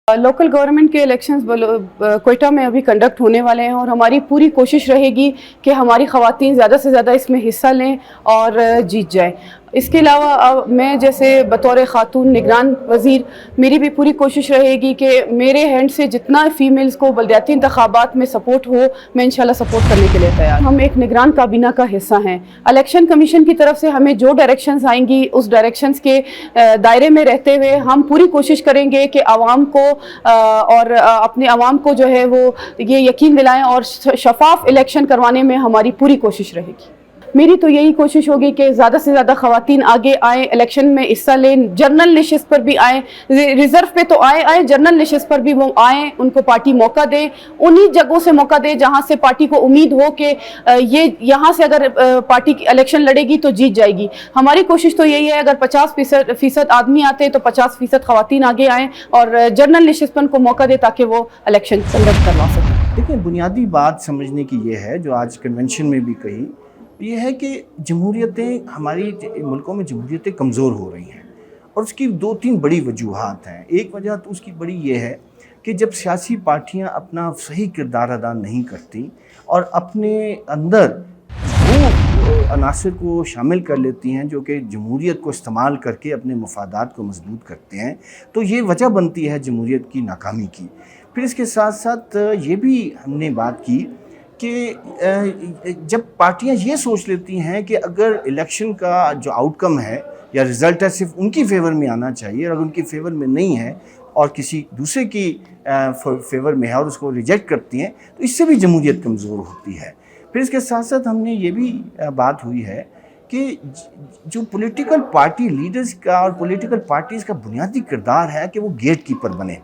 Local government के elections Quetta में अभी कंडक्ट होने वाले हैं और हमारी पूरी कोशिश रहेगी कि हमारी ख़वातीन ज़्यादा से ज़्यादा इसमें हिस्सा लें और जीत जाएं। इसके अलावा मैं जैसे बतौर ख़ातून निगरान वज़ीर मेरी भी पूरी कोशिश रहेगी कि मेरे हैंड से जितना फ़ीमेल्स को बलदियाती इंतख़ाबात में सपोर्ट हो, मैं इंशाल्लाह सपोर्ट करने के लिए तैयार। हम एक निगरान काबीना का हिस्सा हैं। इलेक्शन कमीशन की तरफ से हमें जो डायरेक्शंस आएंगी उस डायरेक्शंस के दायरे में रहते हुए हम पूरी कोशिश करेंगे कि आवाम को और अपने आवाम को जो है वो ये यकीन दिलाएं और शफाफ इलेक्शन करवाने में हमारी पूरी कोशिश रहेगी। मेरी तो यही कोशिश होगी कि ज़्यादा से ज़्यादा ख़वातीन आगे आएँ, इलेक्शन में हिस्सा लें, जर्नल नशिस्त पर भी आएँ, रिज़र्व पे तो आए जर्नल नशिस्त पर भी वो आएँ, उनको पार्टी मौका दे, उन्हीं जगहों से मौका दे जहाँ से पार्टी को उम्मीद हो कि ये यहाँ से अगर पार्टी इलेक्शन लड़ेगी तो जीत जाएगी। हमारी कोशिश तो यही है, अगर 50% आदमी आते हैं तो 50% ख़वातीन आगे आएँ और जर्नल नशिस्त पर उनको मौका दे ताकि वो इलेक्शन कंडक्ट करवा सकें। देखिए, बुनियादी बात समझने की ये है जो आज कन्वेंशन में भी कही, ये है कि जमहूरियतें हमारी मुल्कों में जमहूरियतें कमज़ोर हो रही हैं और उसकी 2-3 बड़ी वजूहात हैं। एक वजह तो उसकी बड़ी ये है कि जब सियासी पार्टियां अपना सही किरदार अदा नहीं करती और अपने अंदर वो अनासर को शामिल कर लेती हैं जो कि जमहूरियत को इस्तेमाल करके अपने मफादात को मजबूत करते हैं, तो ये वजह बनती है जमहूरियत की नाकामी की। फिर इसके साथ साथ ये भी हमने बात की कि जब पार्टियां ये सोच लेती हैं कि अगर इलेक्शन का जो आउटकम है या रिज़ल्ट है सिर्फ उनकी फेवर में आना चाहिए, और अगर उनकी फेवर में नहीं है और किसी दूसरे की फेवर में है और उसको रिजेक्ट करती हैं, तो इससे भी जमहूरियत कमज़ोर होती है। फिर इसके साथ साथ हमने ये भी बात हुई है कि जो पॉलिटिकल पार्टी लीडर्स का और पॉलिटिकल पार्टीज़ का बुनियादी किरदार है कि वो गेट कीपर बने,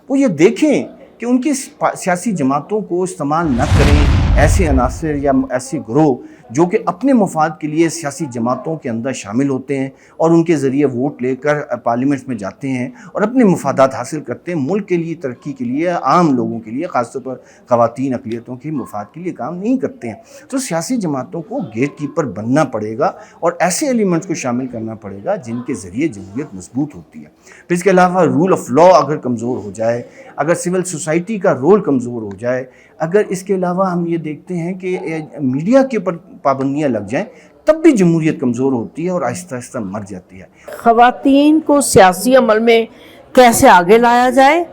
वो ये देखें कि उनकी सियासी जमातों को इस्तेमाल न करें ऐसे अनासर या ऐसे ग्रोह जो कि अपने मफाद के लिए सियासी जमातों के अंदर शामिल होते हैं और उनके ज़रिए वोट लेकर पार्लियामेंट में जाते हैं और अपने मफादात हासिल करते हैं, मुल्क के लिए, तरक्की के लिए, आम लोगों के लिए, ख़ासतौर पर ख़वातीन अक़लियतों के मफाद के लिए काम नहीं करते हैं। तो सियासी जमातों को गेट कीपर बनना पड़ेगा और ऐसे एलिमेंट्स को शामिल करना पड़ेगा जिनके ज़रिए जमहूरियत मजबूत होती है। फिर इसके अलावा रूल ऑफ़ लॉ अगर कमज़ोर हो जाए, अगर सिविल सोसाइटी का रोल कमज़ोर हो जाए, अगर इसके अलावा हम ये देखते हैं कि मीडिया के ऊपर पाबंदियां लग जाएं, तब भी जमहूरियत कमज़ोर होती है और आहिस्ता आहिस्ता मर जाती है। ख़वातीन को सियासी अमल में कैसे आगे लाया जाए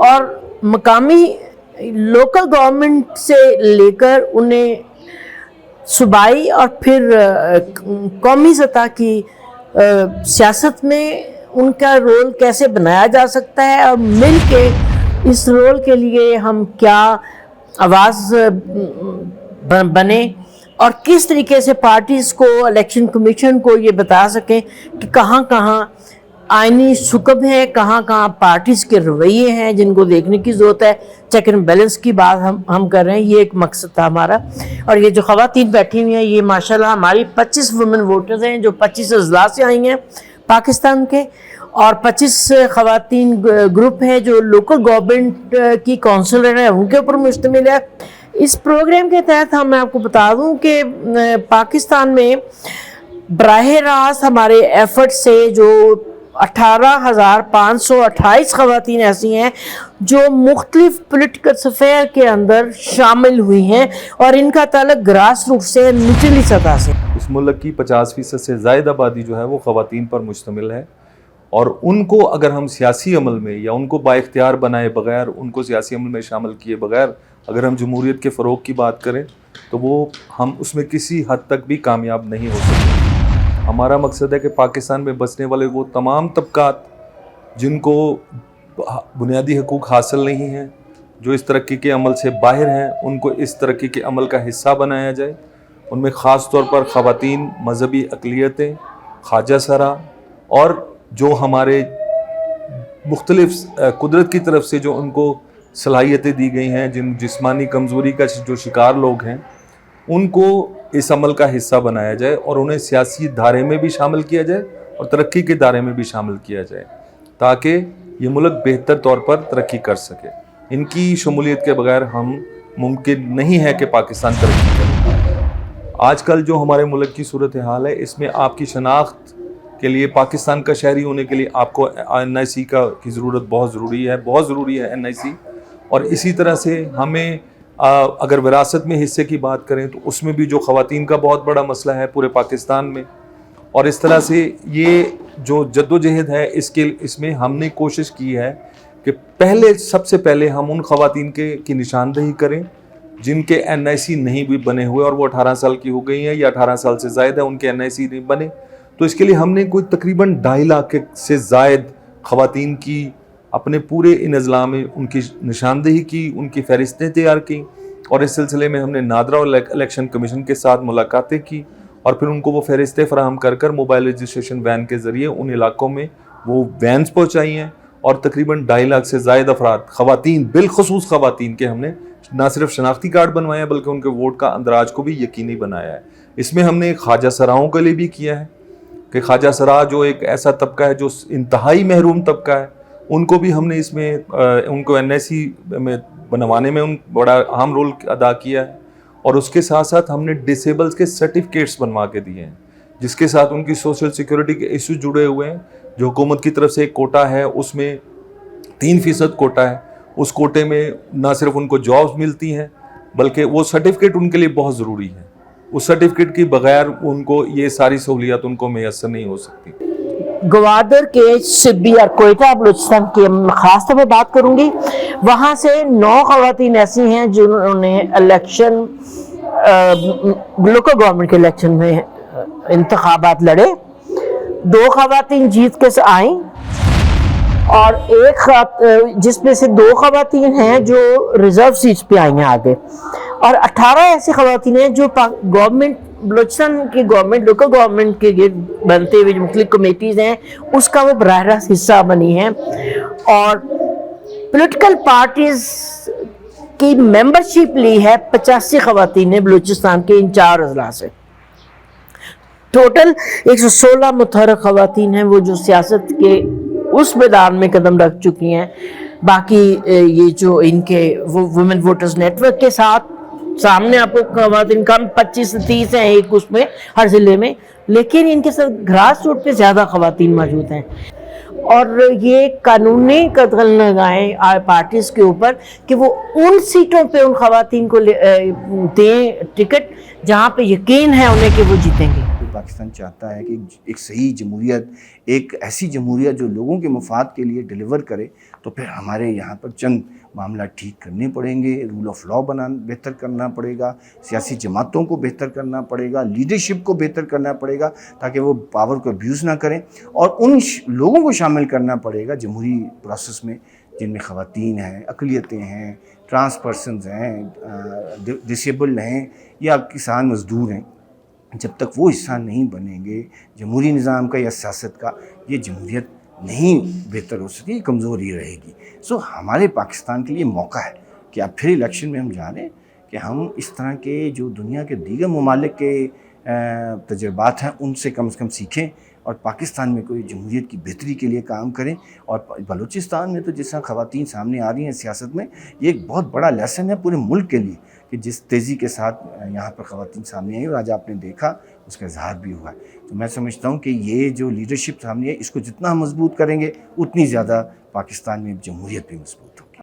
और मकामी लोकल गवर्नमेंट से लेकर उन्हें सूबाई और फिर कौमी सतह की सियासत में उनका रोल कैसे बनाया जा सकता है और मिल के इस रोल के लिए हम क्या आवाज़ बने और किस तरीके से पार्टीज़ को, इलेक्शन कमीशन को ये बता सकें कि कहाँ कहाँ आइनी शुक्ब है, कहाँ कहाँ पार्टीज़ के रवैये हैं जिनको देखने की ज़रूरत है। चेक एंड बैलेंस की बात हम कर रहे हैं, ये एक मकसद था हमारा। और ये जो ख़वातीन बैठी हुई हैं, ये माशाल्लाह हमारी 25 वुमेन वोटर्स हैं जो 25 अजला से आई हैं पाकिस्तान के, और 25 ख़वातीन ग्रुप है जो लोकल गवर्नमेंट की काउंसिलर है उनके ऊपर मुश्तमिल है। इस प्रोग्राम के तहत मैं आपको बता दूं कि पाकिस्तान में बराह रास्त हमारे एफर्ट से जो 18,528 ख़वातीन ऐसी हैं जो मुख्तलिफ पॉलिटिकल स्फेयर के अंदर शामिल हुई हैं और इनका ताल्लुक ग्रास रूट से, निचली सतह से। इस मुल्क की 50% से ज़ायद आबादी जो है वो ख़वातीन पर मुश्तमिल है और उनको अगर हम सियासी अमल में या उनको बाइख्तियार बनाए बगैर, उनको सियासी अमल में शामिल किए बगैर अगर हम जमहूरियत के फ़रोग़ की बात करें तो वो हम उसमें किसी हद तक भी कामयाब नहीं हो सकते। हमारा मकसद है कि पाकिस्तान में बसने वाले वो तमाम तबकात जिनको बुनियादी हकूक़ हासिल नहीं हैं, जो इस तरक्की के अमल से बाहर हैं, उनको इस तरक्की के अमल का हिस्सा बनाया जाए। उनमें ख़ास तौर पर ख़वातीन, मजहबी अक़लियतें, ख्वाजा सरा और जो हमारे मुख्तलिफ कुदरत की तरफ से जो उनको सलाहियतें दी गई हैं, जिन जिस्मानी कमज़ोरी का जो शिकार लोग हैं, उनको इस अमल का हिस्सा बनाया जाए और उन्हें सियासी धारे में भी शामिल किया जाए और तरक्की के दायरे में भी शामिल किया जाए ताकि ये मुल्क बेहतर तौर पर तरक्की कर सके। इनकी शमूलियत के बगैर हम मुमकिन नहीं है कि पाकिस्तान तरक्की करे। आजकल जो हमारे मुल्क की सूरत हाल है, इसमें आपकी शनाख्त کے لیے, پاکستان کا شہری ہونے کے لیے آپ کو NIC کی ضرورت بہت ضروری ہے NIC. اور اسی طرح سے ہمیں اگر وراثت میں حصے کی بات کریں تو اس میں بھی جو خواتین کا بہت بڑا مسئلہ ہے پورے پاکستان میں, اور اس طرح سے یہ جو جدوجہد ہے اس میں ہم نے کوشش کی ہے کہ سب سے پہلے ہم ان خواتین کی نشاندہی کریں جن کے NIC نہیں بھی بنے ہوئے اور وہ 18 سال کی ہو گئی ہیں یا 18 سال سے زائد ہے, ان کے NIC نہیں بنے. تو اس کے لیے ہم نے کوئی تقریباً 2.5 لاکھ سے زائد خواتین کی اپنے پورے ان اضلاع میں ان کی نشاندہی کی, ان کی فہرستیں تیار کی, اور اس سلسلے میں ہم نے نادرا الیکشن کمیشن کے ساتھ ملاقاتیں کی, اور پھر ان کو وہ فہرستیں فراہم کر موبائل رجسٹریشن وین کے ذریعے ان علاقوں میں وہ وینز پہنچائی ہیں, اور تقریباً 2.5 لاکھ سے زائد افراد, خواتین, بالخصوص خواتین کے ہم نے نہ صرف شناختی کارڈ بنوائے ہیں بلکہ ان کے ووٹ کا اندراج کو بھی یقینی بنایا ہے. اس میں ہم نے خواجہ سراؤں کے لیے بھی کیا ہے کہ خواجہ سرا جو ایک ایسا طبقہ ہے جو انتہائی محروم طبقہ ہے, ان کو بھی ہم نے اس میں ان کو NIC میں بنوانے میں بڑا اہم رول ادا کیا ہے. اور اس کے ساتھ ساتھ ہم نے ڈسیبلز کے سرٹیفکیٹس بنوا کے دیے ہیں جس کے ساتھ ان کی سوشل سیکیورٹی کے ایشو جڑے ہوئے ہیں. جو حکومت کی طرف سے ایک کوٹا ہے اس میں 3% کوٹا ہے, اس کوٹے میں نہ صرف ان کو جابز ملتی ہیں بلکہ وہ سرٹیفکیٹ ان کے لیے بہت ضروری ہے. اس سرٹیفکیٹ کے بغیر ان کو یہ ساری سہولیات ان کو میسر نہیں ہو سکتی. گوادر کے سبی اور کوئٹہ بلوچستان کی خاص طور پہ بات کروں گی. وہاں سے 9 خواتین ایسی ہیں جنہوں نے الیکشن لوکل گورنمنٹ کے الیکشن میں انتخابات لڑے. 2 خواتین جیت کے آئیں اور جس میں سے 2 خواتین ہیں جو ریزرو سیٹس پہ آئی ہیں آگے, اور 18 ایسی خواتین ہیں جو گورنمنٹ بلوچستان کی گورنمنٹ لوکل گورنمنٹ کے بنتے ہوئے جو مختلف کمیٹیز ہیں اس کا وہ براہ راست حصہ بنی ہیں. اور پولیٹیکل پارٹیز کی ممبرشپ لی ہے 85 خواتین نے بلوچستان کے ان 4 اضلاع سے. ٹوٹل 116 متحرک خواتین ہیں وہ جو سیاست کے اس میدان میں قدم رکھ چکی ہیں. باقی یہ جو ان کے وومن ووٹرز نیٹ ورک کے ساتھ سامنے آپ کو خواتین کم 25 سے 30 ہیں ایک اس میں ہر ضلع میں, لیکن ان کے ساتھ گراس روٹ پہ زیادہ خواتین موجود ہیں. اور یہ قانونی قدغن لگائیں پارٹیز کے اوپر کہ وہ ان سیٹوں پہ ان خواتین کو دیں ٹکٹ جہاں پہ یقین ہے انہیں کہ وہ جیتیں گے. پاکستان چاہتا ہے کہ ایک صحیح جمہوریت, ایک ایسی جمہوریت جو لوگوں کے مفاد کے لیے ڈیلیور کرے, تو پھر ہمارے یہاں پر چند معاملات ٹھیک کرنے پڑیں گے. رول آف لا بہتر کرنا پڑے گا, سیاسی جماعتوں کو بہتر کرنا پڑے گا, لیڈرشپ کو بہتر کرنا پڑے گا تاکہ وہ پاور کو ابیوز نہ کریں, اور ان لوگوں کو شامل کرنا پڑے گا جمہوری پروسیس میں جن میں خواتین ہیں, اقلیتیں ہیں, ٹرانس پرسنز ہیں, ڈسیبلڈ ہیں یا کسان مزدور ہیں. جب تک وہ حصہ نہیں بنیں گے جمہوری نظام کا یا سیاست کا, یہ جمہوریت نہیں بہتر ہو سکتی, کمزور ہی رہے گی. ہمارے پاکستان کے لیے موقع ہے کہ اب پھر الیکشن میں ہم جانیں کہ ہم اس طرح کے جو دنیا کے دیگر ممالک کے تجربات ہیں ان سے کم سیکھیں اور پاکستان میں کوئی جمہوریت کی بہتری کے لیے کام کریں. اور بلوچستان میں تو جس طرح خواتین سامنے آ رہی ہیں سیاست میں, یہ ایک بہت بڑا لیسن ہے پورے ملک کے لیے کہ جس تیزی کے ساتھ یہاں پر خواتین سامنے آئی اور آج آپ نے دیکھا اس کا اظہار بھی ہوا ہے. تو میں سمجھتا ہوں کہ یہ جو لیڈرشپ سامنے ہے اس کو جتنا ہم مضبوط کریں گے اتنی زیادہ پاکستان میں جمہوریت بھی مضبوط ہوگی.